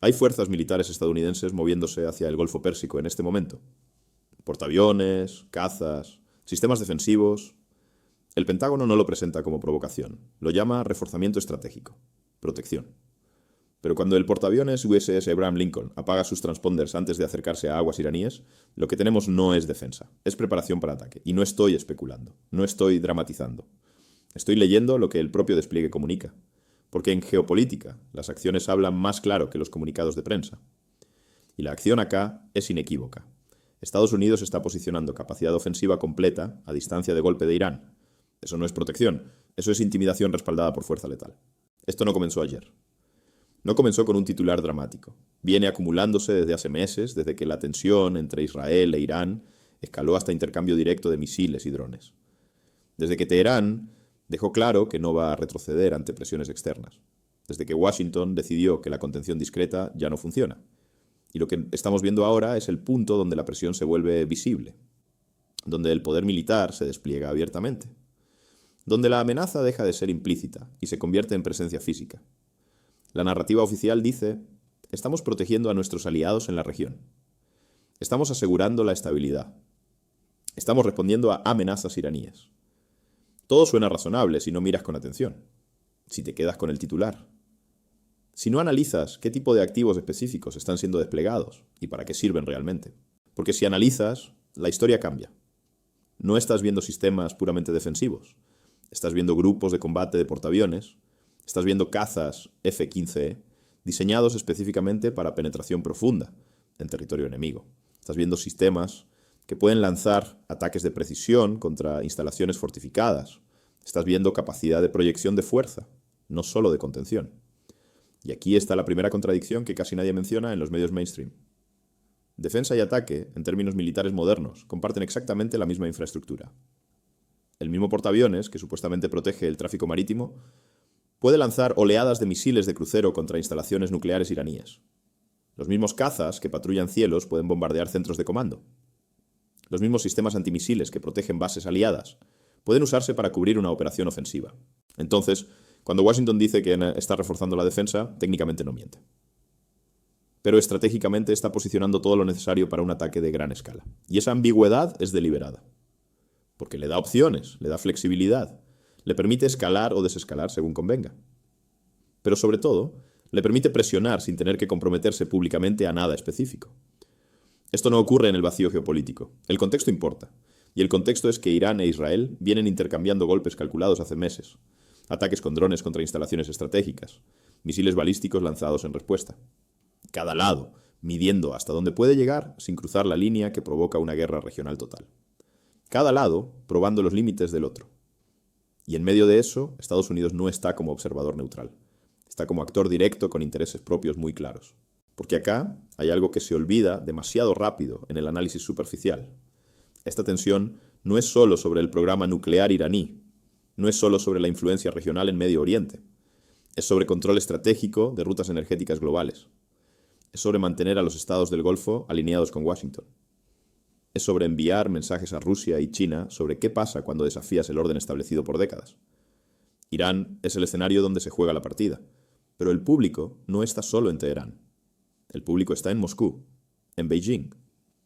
Hay fuerzas militares estadounidenses moviéndose hacia el Golfo Pérsico en este momento. Portaaviones, cazas, sistemas defensivos. El Pentágono no lo presenta como provocación, lo llama reforzamiento estratégico, protección. Pero cuando el portaaviones USS Abraham Lincoln apaga sus transponders antes de acercarse a aguas iraníes, lo que tenemos no es defensa, es preparación para ataque. Y no estoy especulando, no estoy dramatizando. Estoy leyendo lo que el propio despliegue comunica. Porque en geopolítica las acciones hablan más claro que los comunicados de prensa. Y la acción acá es inequívoca. Estados Unidos está posicionando capacidad ofensiva completa a distancia de golpe de Irán. Eso no es protección, eso es intimidación respaldada por fuerza letal. Esto no comenzó ayer. No comenzó con un titular dramático. Viene acumulándose desde hace meses, desde que la tensión entre Israel e Irán escaló hasta intercambio directo de misiles y drones. Desde que Teherán dejó claro que no va a retroceder ante presiones externas. Desde que Washington decidió que la contención discreta ya no funciona. Y lo que estamos viendo ahora es el punto donde la presión se vuelve visible, donde el poder militar se despliega abiertamente, donde la amenaza deja de ser implícita y se convierte en presencia física. La narrativa oficial dice: estamos protegiendo a nuestros aliados en la región. Estamos asegurando la estabilidad. Estamos respondiendo a amenazas iraníes. Todo suena razonable si no miras con atención, si te quedas con el titular. Si no analizas qué tipo de activos específicos están siendo desplegados y para qué sirven realmente. Porque si analizas, la historia cambia. No estás viendo sistemas puramente defensivos. Estás viendo grupos de combate de portaaviones. Estás viendo cazas F-15E diseñados específicamente para penetración profunda en territorio enemigo. Estás viendo sistemas que pueden lanzar ataques de precisión contra instalaciones fortificadas. Estás viendo capacidad de proyección de fuerza, no solo de contención. Y aquí está la primera contradicción que casi nadie menciona en los medios mainstream. Defensa y ataque, en términos militares modernos, comparten exactamente la misma infraestructura. El mismo portaaviones, que supuestamente protege el tráfico marítimo, puede lanzar oleadas de misiles de crucero contra instalaciones nucleares iraníes. Los mismos cazas que patrullan cielos pueden bombardear centros de comando. Los mismos sistemas antimisiles que protegen bases aliadas pueden usarse para cubrir una operación ofensiva. Entonces, cuando Washington dice que está reforzando la defensa, técnicamente no miente. Pero estratégicamente está posicionando todo lo necesario para un ataque de gran escala. Y esa ambigüedad es deliberada. Porque le da opciones, le da flexibilidad, le permite escalar o desescalar según convenga. Pero sobre todo, le permite presionar sin tener que comprometerse públicamente a nada específico. Esto no ocurre en el vacío geopolítico. El contexto importa. Y el contexto es que Irán e Israel vienen intercambiando golpes calculados hace meses. Ataques con drones contra instalaciones estratégicas. Misiles balísticos lanzados en respuesta. Cada lado midiendo hasta dónde puede llegar sin cruzar la línea que provoca una guerra regional total. Cada lado probando los límites del otro. Y en medio de eso, Estados Unidos no está como observador neutral. Está como actor directo con intereses propios muy claros. Porque acá hay algo que se olvida demasiado rápido en el análisis superficial. Esta tensión no es solo sobre el programa nuclear iraní, no es solo sobre la influencia regional en Medio Oriente, es sobre control estratégico de rutas energéticas globales, es sobre mantener a los estados del Golfo alineados con Washington, es sobre enviar mensajes a Rusia y China sobre qué pasa cuando desafías el orden establecido por décadas. Irán es el escenario donde se juega la partida, pero el público no está solo en Teherán. El público está en Moscú, en Beijing,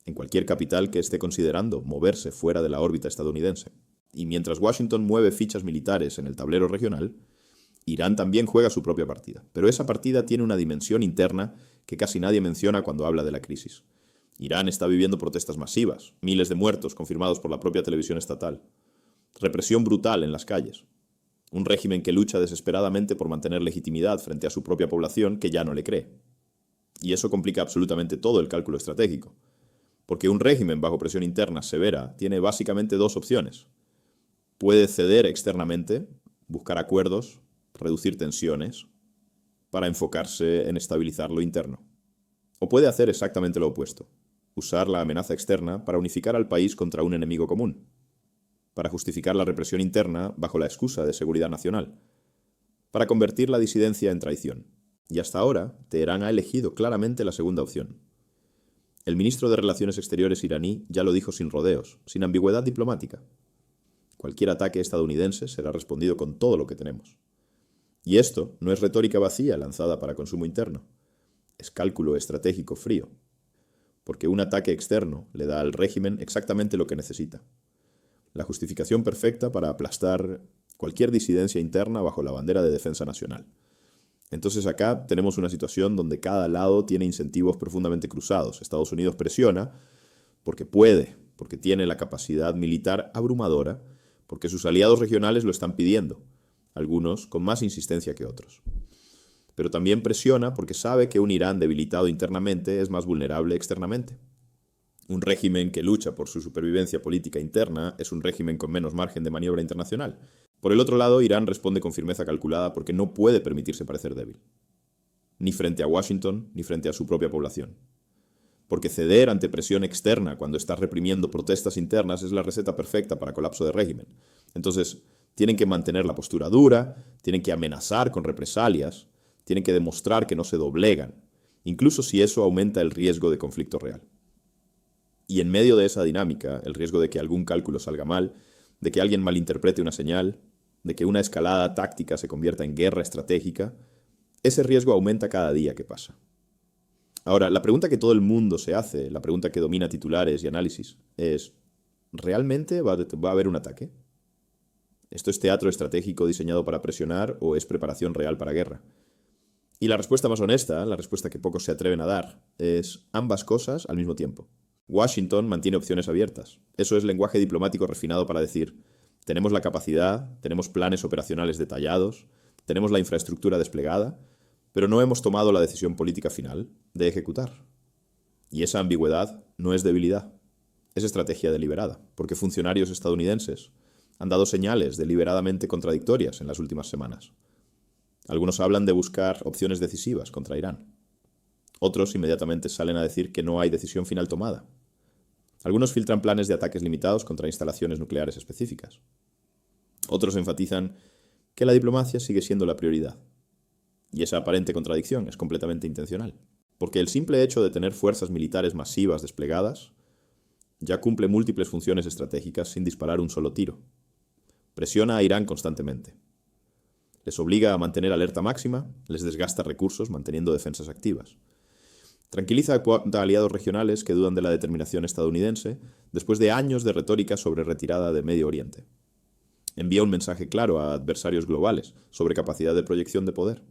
en cualquier capital que esté considerando moverse fuera de la órbita estadounidense. Y mientras Washington mueve fichas militares en el tablero regional, Irán también juega su propia partida. Pero esa partida tiene una dimensión interna que casi nadie menciona cuando habla de la crisis. Irán está viviendo protestas masivas, miles de muertos confirmados por la propia televisión estatal. Represión brutal en las calles. Un régimen que lucha desesperadamente por mantener legitimidad frente a su propia población que ya no le cree. Y eso complica absolutamente todo el cálculo estratégico. Porque un régimen bajo presión interna severa tiene básicamente dos opciones. Puede ceder externamente, buscar acuerdos, reducir tensiones, para enfocarse en estabilizar lo interno. O puede hacer exactamente lo opuesto, usar la amenaza externa para unificar al país contra un enemigo común, para justificar la represión interna bajo la excusa de seguridad nacional, para convertir la disidencia en traición. Y hasta ahora, Teherán ha elegido claramente la segunda opción. El ministro de Relaciones Exteriores iraní ya lo dijo sin rodeos, sin ambigüedad diplomática. Cualquier ataque estadounidense será respondido con todo lo que tenemos. Y esto no es retórica vacía lanzada para consumo interno. es cálculo estratégico frío, porque un ataque externo le da al régimen exactamente lo que necesita. La justificación perfecta para aplastar cualquier disidencia interna bajo la bandera de defensa nacional. Entonces acá tenemos una situación donde cada lado tiene incentivos profundamente cruzados. Estados Unidos presiona porque puede, porque tiene la capacidad militar abrumadora, porque sus aliados regionales lo están pidiendo, algunos con más insistencia que otros. Pero también presiona porque sabe que un Irán debilitado internamente es más vulnerable externamente. Un régimen que lucha por su supervivencia política interna es un régimen con menos margen de maniobra internacional. Por el otro lado, Irán responde con firmeza calculada porque no puede permitirse parecer débil. Ni frente a Washington, ni frente a su propia población. Porque ceder ante presión externa cuando está reprimiendo protestas internas es la receta perfecta para colapso de régimen. Entonces, tienen que mantener la postura dura, tienen que amenazar con represalias, tienen que demostrar que no se doblegan, incluso si eso aumenta el riesgo de conflicto real. Y en medio de esa dinámica, el riesgo de que algún cálculo salga mal, de que alguien malinterprete una señal, de que una escalada táctica se convierta en guerra estratégica, ese riesgo aumenta cada día que pasa. Ahora, la pregunta que todo el mundo se hace, la pregunta que domina titulares y análisis, es: ¿realmente va a haber un ataque? ¿Esto es teatro estratégico diseñado para presionar o es preparación real para guerra? Y la respuesta más honesta, la respuesta que pocos se atreven a dar, es ambas cosas al mismo tiempo. Washington mantiene opciones abiertas. Eso es lenguaje diplomático refinado para decir: tenemos la capacidad, tenemos planes operacionales detallados, tenemos la infraestructura desplegada, pero no hemos tomado la decisión política final de ejecutar. Y esa ambigüedad no es debilidad, es estrategia deliberada, porque funcionarios estadounidenses han dado señales deliberadamente contradictorias en las últimas semanas. Algunos hablan de buscar opciones decisivas contra Irán. Otros inmediatamente salen a decir que no hay decisión final tomada. Algunos filtran planes de ataques limitados contra instalaciones nucleares específicas. Otros enfatizan que la diplomacia sigue siendo la prioridad. Y esa aparente contradicción es completamente intencional, porque el simple hecho de tener fuerzas militares masivas desplegadas ya cumple múltiples funciones estratégicas sin disparar un solo tiro. Presiona a Irán constantemente. Les obliga a mantener alerta máxima, les desgasta recursos manteniendo defensas activas. Tranquiliza a aliados regionales que dudan de la determinación estadounidense después de años de retórica sobre retirada de Medio Oriente. Envía un mensaje claro a adversarios globales sobre capacidad de proyección de poder.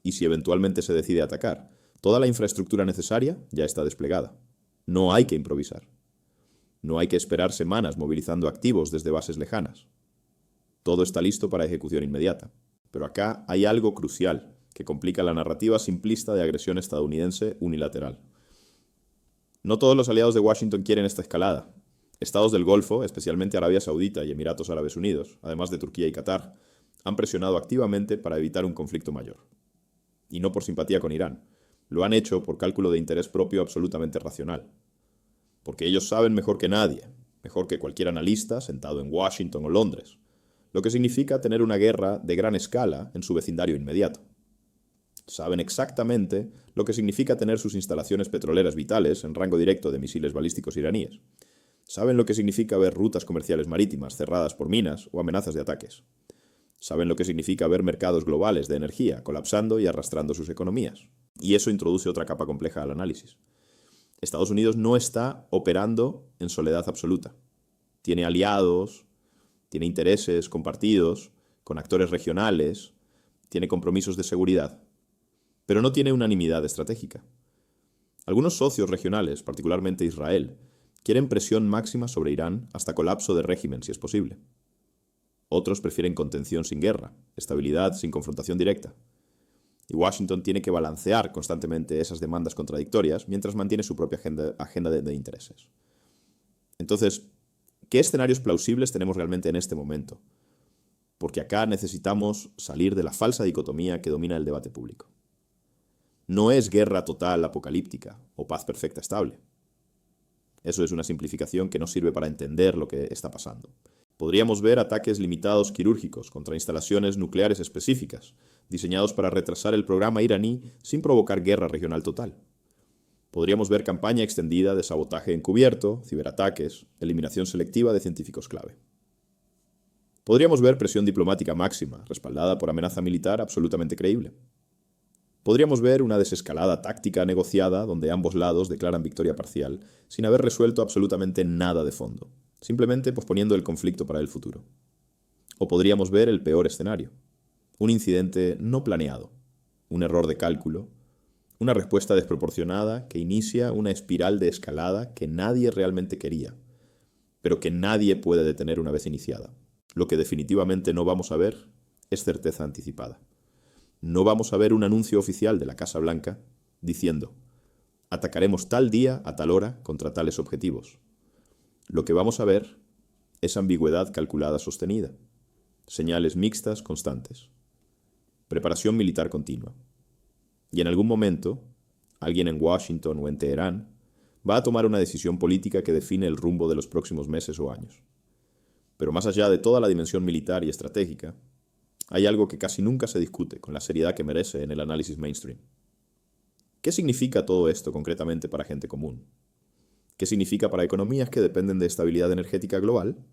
Y si eventualmente se decide atacar, toda la infraestructura necesaria ya está desplegada. No hay que improvisar. No hay que esperar semanas movilizando activos desde bases lejanas. Todo está listo para ejecución inmediata. Pero acá hay algo crucial que complica la narrativa simplista de agresión estadounidense unilateral. No todos los aliados de Washington quieren esta escalada. Estados del Golfo, especialmente Arabia Saudita y Emiratos Árabes Unidos, además de Turquía y Qatar, han presionado activamente para evitar un conflicto mayor. Y no por simpatía con Irán. Lo han hecho por cálculo de interés propio absolutamente racional. Porque ellos saben mejor que nadie, mejor que cualquier analista sentado en Washington o Londres, lo que significa tener una guerra de gran escala en su vecindario inmediato. Saben exactamente lo que significa tener sus instalaciones petroleras vitales en rango directo de misiles balísticos iraníes. Saben lo que significa ver rutas comerciales marítimas cerradas por minas o amenazas de ataques. Saben lo que significa ver mercados globales de energía colapsando y arrastrando sus economías. Y eso introduce otra capa compleja al análisis. Estados Unidos no está operando en soledad absoluta. Tiene aliados, tiene intereses compartidos con actores regionales, tiene compromisos de seguridad, pero no tiene unanimidad estratégica. Algunos socios regionales, particularmente Israel, quieren presión máxima sobre Irán hasta colapso de régimen, si es posible. Otros prefieren contención sin guerra, estabilidad sin confrontación directa. Y Washington tiene que balancear constantemente esas demandas contradictorias mientras mantiene su propia agenda de intereses. Entonces, ¿qué escenarios plausibles tenemos realmente en este momento? Porque acá necesitamos salir de la falsa dicotomía que domina el debate público. No es guerra total apocalíptica o paz perfecta estable. Eso es una simplificación que no sirve para entender lo que está pasando. Podríamos ver ataques limitados quirúrgicos contra instalaciones nucleares específicas, diseñados para retrasar el programa iraní sin provocar guerra regional total. Podríamos ver campaña extendida de sabotaje encubierto, ciberataques, eliminación selectiva de científicos clave. Podríamos ver presión diplomática máxima, respaldada por amenaza militar absolutamente creíble. Podríamos ver una desescalada táctica negociada donde ambos lados declaran victoria parcial, sin haber resuelto absolutamente nada de fondo, simplemente posponiendo el conflicto para el futuro. O podríamos ver el peor escenario, un incidente no planeado, un error de cálculo, una respuesta desproporcionada que inicia una espiral de escalada que nadie realmente quería, pero que nadie puede detener una vez iniciada. Lo que definitivamente no vamos a ver es certeza anticipada. No vamos a ver un anuncio oficial de la Casa Blanca diciendo: atacaremos tal día a tal hora contra tales objetivos. Lo que vamos a ver es ambigüedad calculada sostenida, señales mixtas constantes, preparación militar continua. Y en algún momento, alguien en Washington o en Teherán va a tomar una decisión política que define el rumbo de los próximos meses o años. Pero más allá de toda la dimensión militar y estratégica, hay algo que casi nunca se discute con la seriedad que merece en el análisis mainstream. ¿Qué significa todo esto concretamente para gente común? ¿Qué significa para economías que dependen de estabilidad energética global?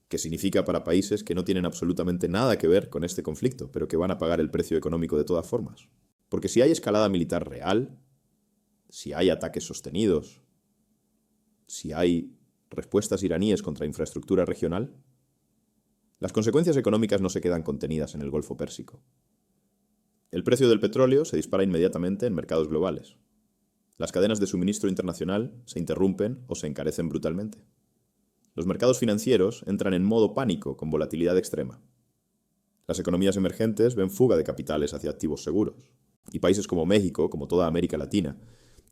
¿Qué significa para países que no tienen absolutamente nada que ver con este conflicto, pero que van a pagar el precio económico de todas formas? Porque si hay escalada militar real, si hay ataques sostenidos, si hay respuestas iraníes contra infraestructura regional, las consecuencias económicas no se quedan contenidas en el Golfo Pérsico. El precio del petróleo se dispara inmediatamente en mercados globales. Las cadenas de suministro internacional se interrumpen o se encarecen brutalmente. Los mercados financieros entran en modo pánico con volatilidad extrema. Las economías emergentes ven fuga de capitales hacia activos seguros. Y países como México, como toda América Latina,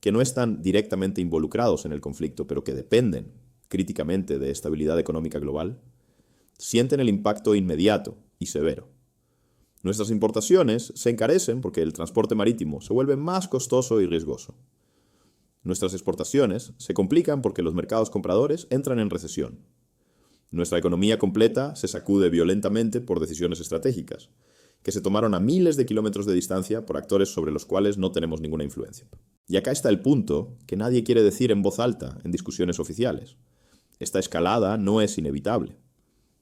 que no están directamente involucrados en el conflicto, pero que dependen críticamente de estabilidad económica global, sienten el impacto inmediato y severo. Nuestras importaciones se encarecen porque el transporte marítimo se vuelve más costoso y riesgoso. Nuestras exportaciones se complican porque los mercados compradores entran en recesión. Nuestra economía completa se sacude violentamente por decisiones estratégicas, que se tomaron a miles de kilómetros de distancia por actores sobre los cuales no tenemos ninguna influencia. Y acá está el punto que nadie quiere decir en voz alta en discusiones oficiales. Esta escalada no es inevitable.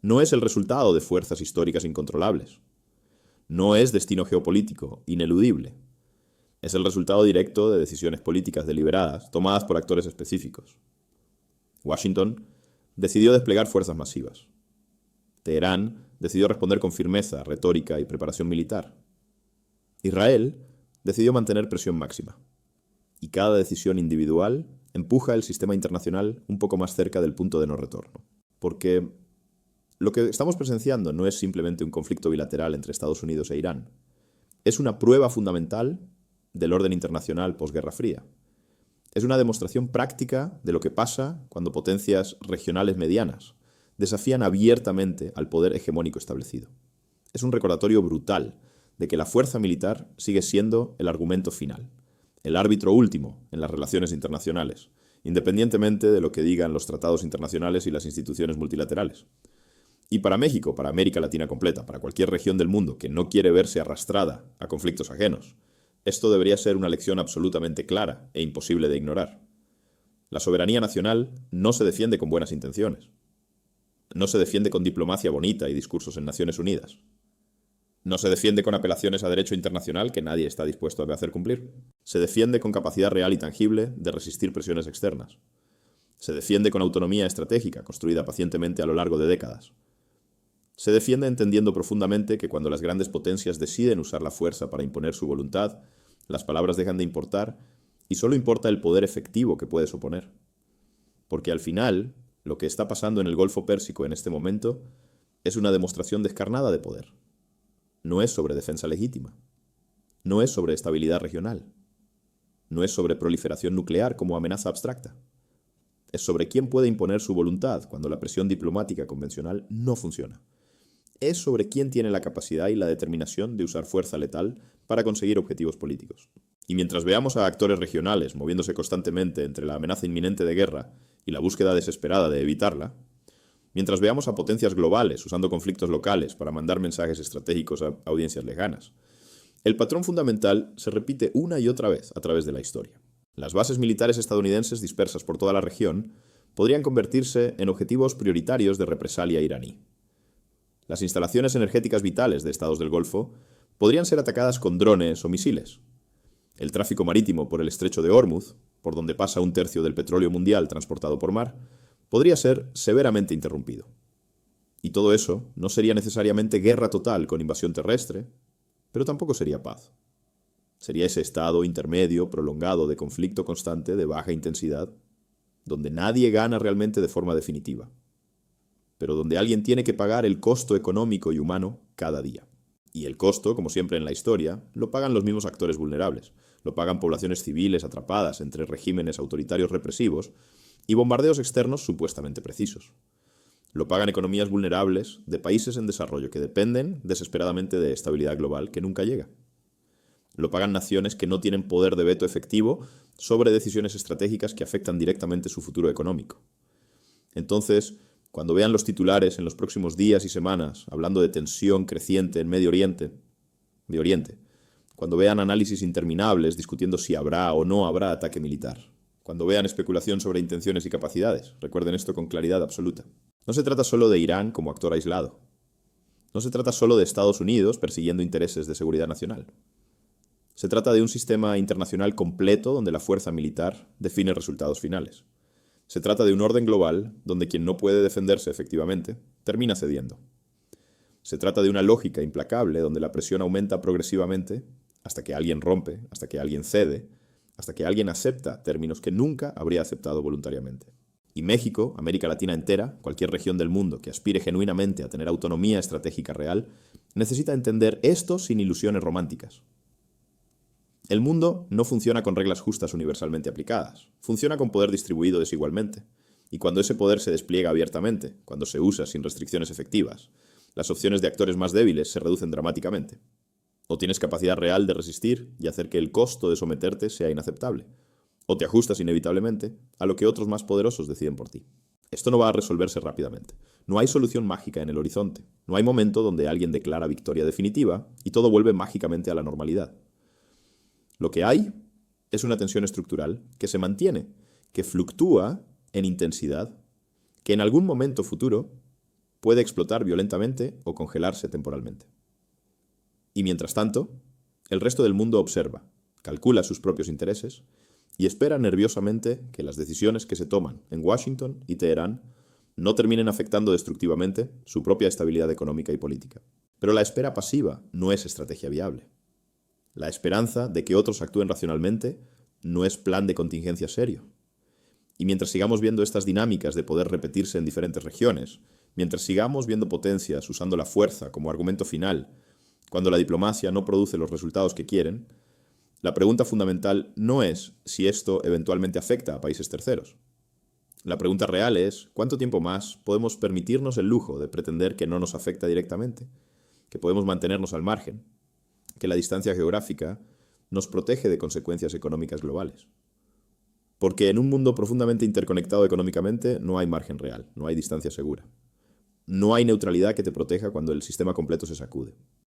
No es el resultado de fuerzas históricas incontrolables. No es destino geopolítico, ineludible. Es el resultado directo de decisiones políticas deliberadas tomadas por actores específicos. Washington decidió desplegar fuerzas masivas. Teherán decidió responder con firmeza, retórica y preparación militar. Israel decidió mantener presión máxima. Y cada decisión individual empuja el sistema internacional un poco más cerca del punto de no retorno. Porque lo que estamos presenciando no es simplemente un conflicto bilateral entre Estados Unidos e Irán. Es una prueba fundamental del orden internacional posguerra fría. Es una demostración práctica de lo que pasa cuando potencias regionales medianas desafían abiertamente al poder hegemónico establecido. Es un recordatorio brutal de que la fuerza militar sigue siendo el argumento final, el árbitro último en las relaciones internacionales, independientemente de lo que digan los tratados internacionales y las instituciones multilaterales. Y para México, para América Latina completa, para cualquier región del mundo que no quiere verse arrastrada a conflictos ajenos, esto debería ser una lección absolutamente clara e imposible de ignorar. La soberanía nacional no se defiende con buenas intenciones. No se defiende con diplomacia bonita y discursos en Naciones Unidas. No se defiende con apelaciones a derecho internacional que nadie está dispuesto a hacer cumplir. Se defiende con capacidad real y tangible de resistir presiones externas. Se defiende con autonomía estratégica construida pacientemente a lo largo de décadas. Se defiende entendiendo profundamente que cuando las grandes potencias deciden usar la fuerza para imponer su voluntad, las palabras dejan de importar y solo importa el poder efectivo que puedes oponer. Porque al final, lo que está pasando en el Golfo Pérsico en este momento es una demostración descarnada de poder. No es sobre defensa legítima. No es sobre estabilidad regional. No es sobre proliferación nuclear como amenaza abstracta. Es sobre quién puede imponer su voluntad cuando la presión diplomática convencional no funciona. Es sobre quién tiene la capacidad y la determinación de usar fuerza letal para conseguir objetivos políticos. Y mientras veamos a actores regionales moviéndose constantemente entre la amenaza inminente de guerra y la búsqueda desesperada de evitarla, mientras veamos a potencias globales usando conflictos locales para mandar mensajes estratégicos a audiencias lejanas, el patrón fundamental se repite una y otra vez a través de la historia. Las bases militares estadounidenses dispersas por toda la región podrían convertirse en objetivos prioritarios de represalia iraní. Las instalaciones energéticas vitales de estados del Golfo podrían ser atacadas con drones o misiles. El tráfico marítimo por el estrecho de Hormuz, por donde pasa un tercio del petróleo mundial transportado por mar, podría ser severamente interrumpido. Y todo eso no sería necesariamente guerra total con invasión terrestre, pero tampoco sería paz. Sería ese estado intermedio, prolongado, de conflicto constante, de baja intensidad, donde nadie gana realmente de forma definitiva, pero donde alguien tiene que pagar el costo económico y humano cada día. Y el costo, como siempre en la historia, lo pagan los mismos actores vulnerables. Lo pagan poblaciones civiles atrapadas entre regímenes autoritarios represivos y bombardeos externos supuestamente precisos. Lo pagan economías vulnerables de países en desarrollo que dependen desesperadamente de estabilidad global que nunca llega. Lo pagan naciones que no tienen poder de veto efectivo sobre decisiones estratégicas que afectan directamente su futuro económico. Entonces, cuando vean los titulares en los próximos días y semanas hablando de tensión creciente en Medio Oriente, cuando vean análisis interminables discutiendo si habrá o no habrá ataque militar, cuando vean especulación sobre intenciones y capacidades, recuerden esto con claridad absoluta. No se trata solo de Irán como actor aislado. No se trata solo de Estados Unidos persiguiendo intereses de seguridad nacional. Se trata de un sistema internacional completo donde la fuerza militar define resultados finales. Se trata de un orden global donde quien no puede defenderse efectivamente termina cediendo. Se trata de una lógica implacable donde la presión aumenta progresivamente hasta que alguien rompe, hasta que alguien cede, hasta que alguien acepta términos que nunca habría aceptado voluntariamente. Y México, América Latina entera, cualquier región del mundo que aspire genuinamente a tener autonomía estratégica real, necesita entender esto sin ilusiones románticas. El mundo no funciona con reglas justas universalmente aplicadas, funciona con poder distribuido desigualmente. Y cuando ese poder se despliega abiertamente, cuando se usa sin restricciones efectivas, las opciones de actores más débiles se reducen dramáticamente. O tienes capacidad real de resistir y hacer que el costo de someterte sea inaceptable. O te ajustas inevitablemente a lo que otros más poderosos deciden por ti. Esto no va a resolverse rápidamente. No hay solución mágica en el horizonte. No hay momento donde alguien declara victoria definitiva y todo vuelve mágicamente a la normalidad. Lo que hay es una tensión estructural que se mantiene, que fluctúa en intensidad, que en algún momento futuro puede explotar violentamente o congelarse temporalmente. Y mientras tanto, el resto del mundo observa, calcula sus propios intereses y espera nerviosamente que las decisiones que se toman en Washington y Teherán no terminen afectando destructivamente su propia estabilidad económica y política. Pero la espera pasiva no es estrategia viable. La esperanza de que otros actúen racionalmente no es plan de contingencia serio. Y mientras sigamos viendo estas dinámicas de poder repetirse en diferentes regiones, mientras sigamos viendo potencias usando la fuerza como argumento final, cuando la diplomacia no produce los resultados que quieren, la pregunta fundamental no es si esto eventualmente afecta a países terceros. La pregunta real es ¿cuánto tiempo más podemos permitirnos el lujo de pretender que no nos afecta directamente, que podemos mantenernos al margen, que la distancia geográfica nos protege de consecuencias económicas globales? Porque en un mundo profundamente interconectado económicamente no hay margen real, no hay distancia segura. No hay neutralidad que te proteja cuando el sistema completo se sacude.